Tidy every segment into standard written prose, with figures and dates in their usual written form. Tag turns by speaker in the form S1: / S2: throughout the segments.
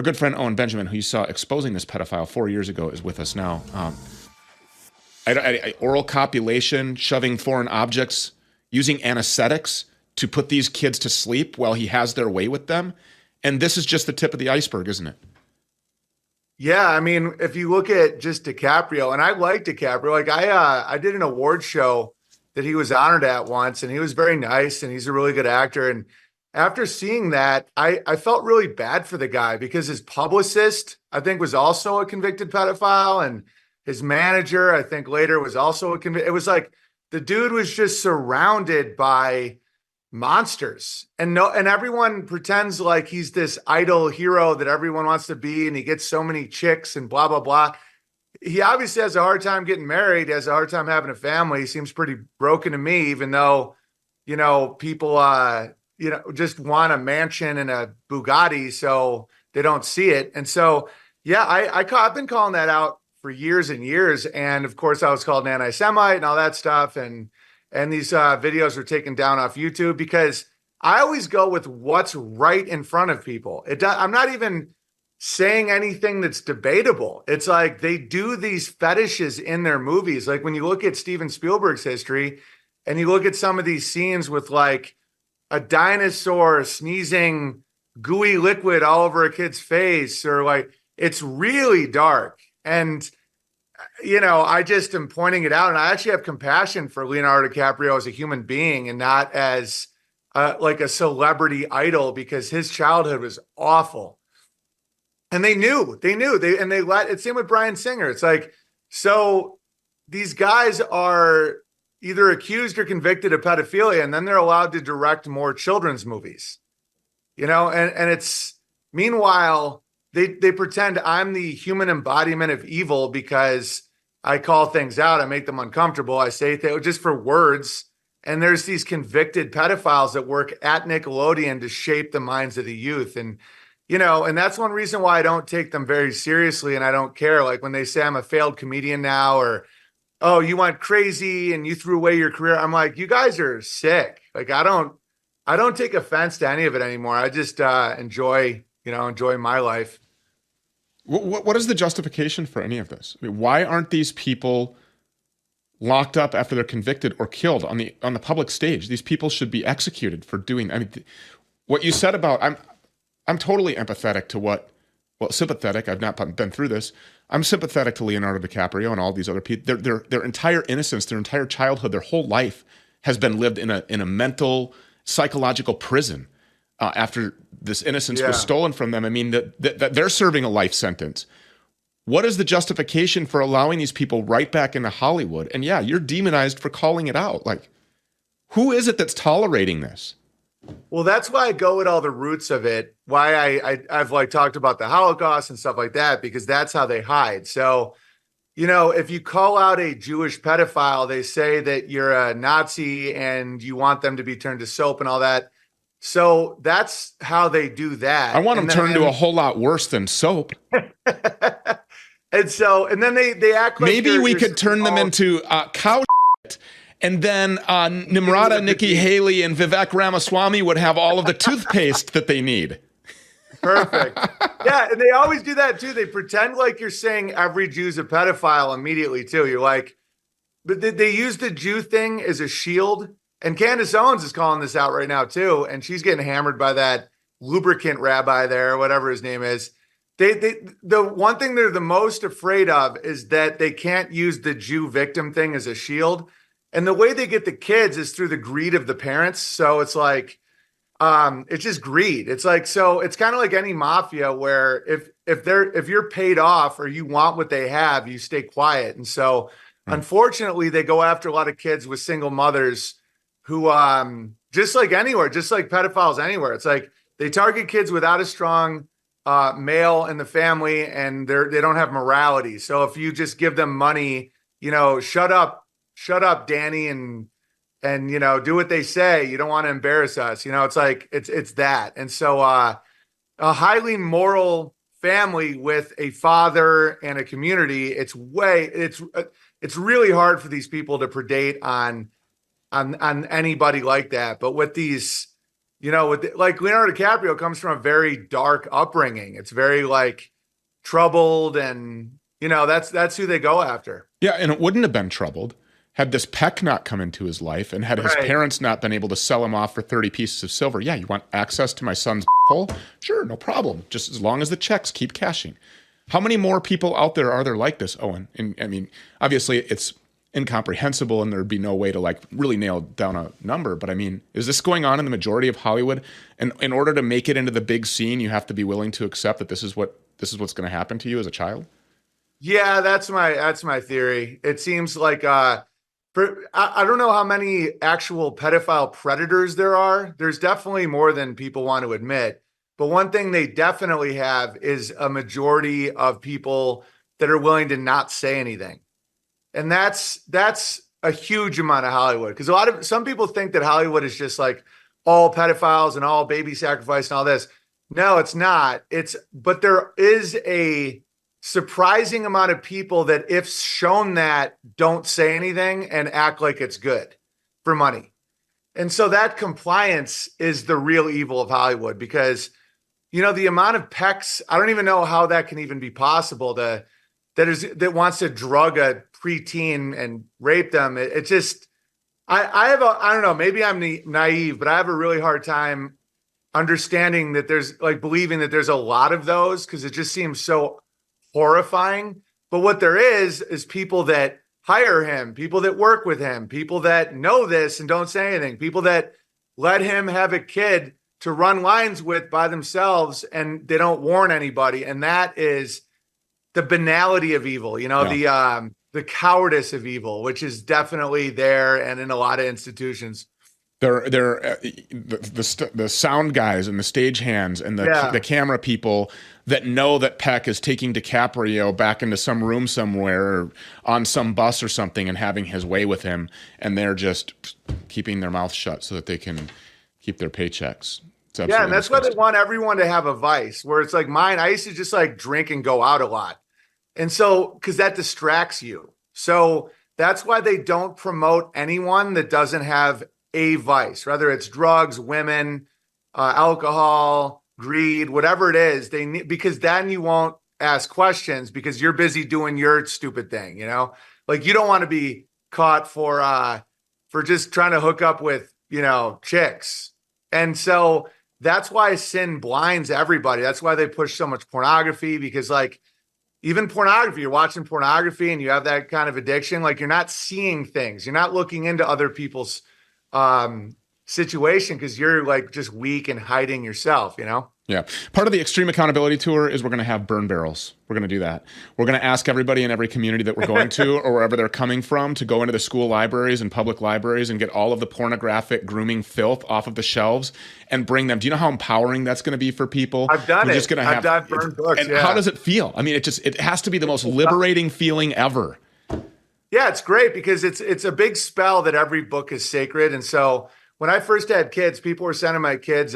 S1: our good friend Owen Benjamin, who you saw exposing this pedophile 4 years ago, is with us now. Oral copulation, shoving foreign objects, using anesthetics to put these kids to sleep while he has their way with them. And this is just the tip of the iceberg, isn't it?
S2: Yeah, I mean, if you look at just DiCaprio, and I like DiCaprio, like I did an award show that he was honored at once, and he was very nice, and he's a really good actor. And after seeing that, I felt really bad for the guy because his publicist, I think, was also a convicted pedophile, and his manager, I think, later was also a convicted. It was like the dude was just surrounded by monsters, and everyone pretends like he's this idol hero that everyone wants to be, and he gets so many chicks and blah blah blah. He obviously has a hard time getting married, has a hard time having a family. He seems pretty broken to me, even though people just want a mansion and a Bugatti, so they don't see it. And so yeah, I've been calling that out for years and years, and of course I was called an anti-Semite and all that stuff, and these videos were taken down off YouTube because I always go with what's right in front of people. I'm not even saying anything that's debatable. It's like they do these fetishes in their movies. Like when you look at Steven Spielberg's history and you look at some of these scenes with like a dinosaur sneezing gooey liquid all over a kid's face, or like, it's really dark. And I just am pointing it out, and I actually have compassion for Leonardo DiCaprio as a human being and not as like a celebrity idol, because his childhood was awful. And they let it. Same with Bryan Singer. It's like, so these guys are either accused or convicted of pedophilia, and then they're allowed to direct more children's movies, and it's, meanwhile, they pretend I'm the human embodiment of evil because I call things out. I make them uncomfortable. I say things just for words. And there's these convicted pedophiles that work at Nickelodeon to shape the minds of the youth. And, and that's one reason why I don't take them very seriously. And I don't care. Like when they say I'm a failed comedian now, or, oh, you went crazy and you threw away your career. I'm like, you guys are sick. Like, I don't take offense to any of it anymore. I just enjoy my life.
S1: What is the justification for any of this? I mean, why aren't these people locked up after they're convicted or killed on the public stage? These people should be executed for doing. I mean, what you said about I'm totally empathetic to sympathetic. I've not been through this. I'm sympathetic to Leonardo DiCaprio and all these other people. Their entire innocence, their entire childhood, their whole life has been lived in a mental, psychological prison. After this innocence was stolen from them. I mean, that they're serving a life sentence. What is the justification for allowing these people right back into Hollywood? And yeah, you're demonized for calling it out. Like, who is it that's tolerating this?
S2: Well, that's why I go with all the roots of it. Why I've like talked about the Holocaust and stuff like that, because that's how they hide. So, if you call out a Jewish pedophile, they say that you're a Nazi and you want them to be turned to soap and all that. So that's how they do that.
S1: I want them turned to a whole lot worse than soap.
S2: And then they act like
S1: maybe we could turn them into cow shit, and then Nimrata, Nikki Haley, and Vivek Ramaswamy would have all of the toothpaste that they need.
S2: Perfect. Yeah, and they always do that too. They pretend like you're saying every Jew's a pedophile immediately too. You're like, but they use the Jew thing as a shield. And Candace Owens is calling this out right now too, and she's getting hammered by that lubricant rabbi there, whatever his name is. The one thing they're the most afraid of is that they can't use the Jew victim thing as a shield. And the way they get the kids is through the greed of the parents. So it's like, it's just greed. It's like, so it's kind of like any mafia where if you're paid off or you want what they have, you stay quiet. And so unfortunately, they go after a lot of kids with single mothers who, just like anywhere, just like pedophiles anywhere, it's like they target kids without a strong male in the family, and they don't have morality. So if you just give them money, shut up, Danny, and do what they say. You don't want to embarrass us. It's like it's that. And so a highly moral family with a father and a community, it's really hard for these people to predate on anybody like that. But with these like Leonardo DiCaprio comes from a very dark upbringing. It's very like troubled, and that's who they go after.
S1: Yeah, and it wouldn't have been troubled had this Peck not come into his life and had his
S2: Right.
S1: parents not been able to sell him off for 30 pieces of silver. Yeah, you want access to my son's hole? Sure, no problem. Just as long as the checks keep cashing. How many more people out there are there like this, Owen? And I mean, obviously it's incomprehensible and there'd be no way to like really nail down a number. But I mean, is this going on in the majority of Hollywood? And in order to make it into the big scene, you have to be willing to accept that this is what's going to happen to you as a child?
S2: Yeah, that's my theory. It seems like I don't know how many actual pedophile predators there are. There's definitely more than people want to admit. But one thing they definitely have is a majority of people that are willing to not say anything. And that's a huge amount of Hollywood. Because some people think that Hollywood is just like all pedophiles and all baby sacrifice and all this. No, it's not. But there is a surprising amount of people that, if shown that, don't say anything and act like it's good for money. And so that compliance is the real evil of Hollywood, because the amount of pecks, I don't even know how that can even be possible that wants to drug a preteen and rape them. It just, I don't know, maybe I'm naive, but I have a really hard time understanding that believing that there's a lot of those, because it just seems so horrifying. But what there is people that hire him, people that work with him, people that know this and don't say anything, people that let him have a kid to run lines with by themselves and they don't warn anybody. And that is the banality of evil, the cowardice of evil, which is definitely there and in a lot of institutions.
S1: The sound guys and the stage hands and the camera people that know that Peck is taking DiCaprio back into some room somewhere or on some bus or something and having his way with him, and they're just keeping their mouth shut so that they can keep their paychecks.
S2: Yeah, and that's why they want everyone to have a vice, where it's like mine. I used to just like drink and go out a lot. And so, because that distracts you. So that's why they don't promote anyone that doesn't have a vice, whether it's drugs, women, alcohol, greed, whatever it is. Because then you won't ask questions because you're busy doing your stupid thing. Like you don't want to be caught for just trying to hook up with chicks. And so that's why sin blinds everybody. That's why they push so much pornography, because like even pornography, you're watching pornography and you have that kind of addiction. Like you're not seeing things. You're not looking into other people's situation because you're like just weak and hiding yourself,
S1: Yeah. Part of the Extreme Accountability Tour is we're going to have burn barrels. We're going to do that. We're going to ask everybody in every community that we're going to or wherever they're coming from to go into the school libraries and public libraries and get all of the pornographic grooming filth off of the shelves and bring them. Do you know how empowering that's going to be for people?
S2: I've done
S1: We're
S2: it.
S1: Just gonna
S2: I've done burned books.
S1: And how does it feel? I mean, it has to be the most liberating feeling ever.
S2: Yeah, it's great because it's a big spell that every book is sacred. And so when I first had kids, people were sending my kids,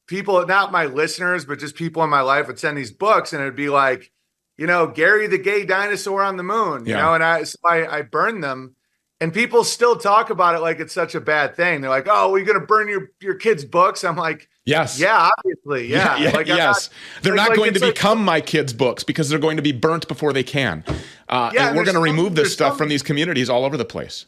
S2: people, not my listeners, but just people in my life would send these books and it'd be like, Gary the Gay Dinosaur on the Moon, and I burned them, and people still talk about it like it's such a bad thing. They're like, oh, well, you're going to burn your kids' books? I'm like,
S1: yes.
S2: Yeah, obviously. Yeah.
S1: Yes. They're not going to become my kids' books because they're going to be burnt before they can. And we're going to remove this stuff from these communities all over the place.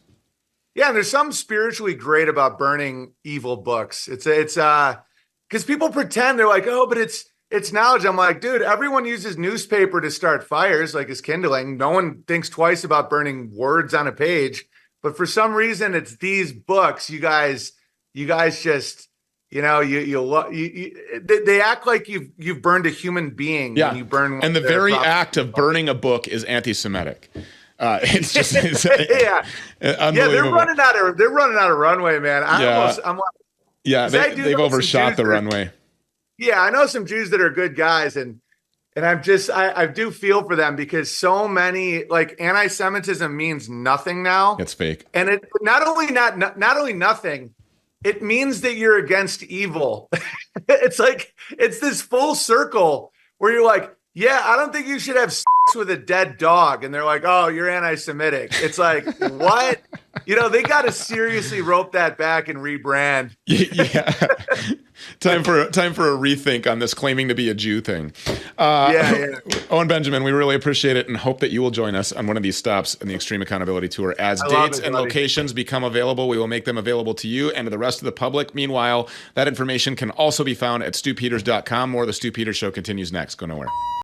S2: Yeah, and there's something spiritually great about burning evil books. It's because people pretend they're like, oh, but it's knowledge. I'm like, dude, everyone uses newspaper to start fires, like as kindling. No one thinks twice about burning words on a page. But for some reason, it's these books. You guys just, they act like you've burned a human being.
S1: Yeah.
S2: When you burn.
S1: And the very act of burning a book is anti-Semitic. It's just
S2: yeah. They're running out of runway, man. I'm like,
S1: they've overshot the runway.
S2: Yeah, I know some Jews that are good guys, and I do feel for them because so many, like, anti-Semitism means nothing now.
S1: It's fake.
S2: And it not only nothing, it means that you're against evil. It's like it's this full circle where you're like, yeah, I don't think you should have sex with a dead dog and they're like, oh, you're anti-Semitic. It's like, what? They got to seriously rope that back and rebrand.
S1: Yeah. Time for a rethink on this claiming to be a Jew thing.
S2: Yeah.
S1: Owen Benjamin, we really appreciate it and hope that you will join us on one of these stops in the Extreme Accountability Tour. As dates and locations become available, we will make them available to you and to the rest of the public. Meanwhile, that information can also be found at stupeters.com. More of the Stu Peters Show continues next. Go nowhere.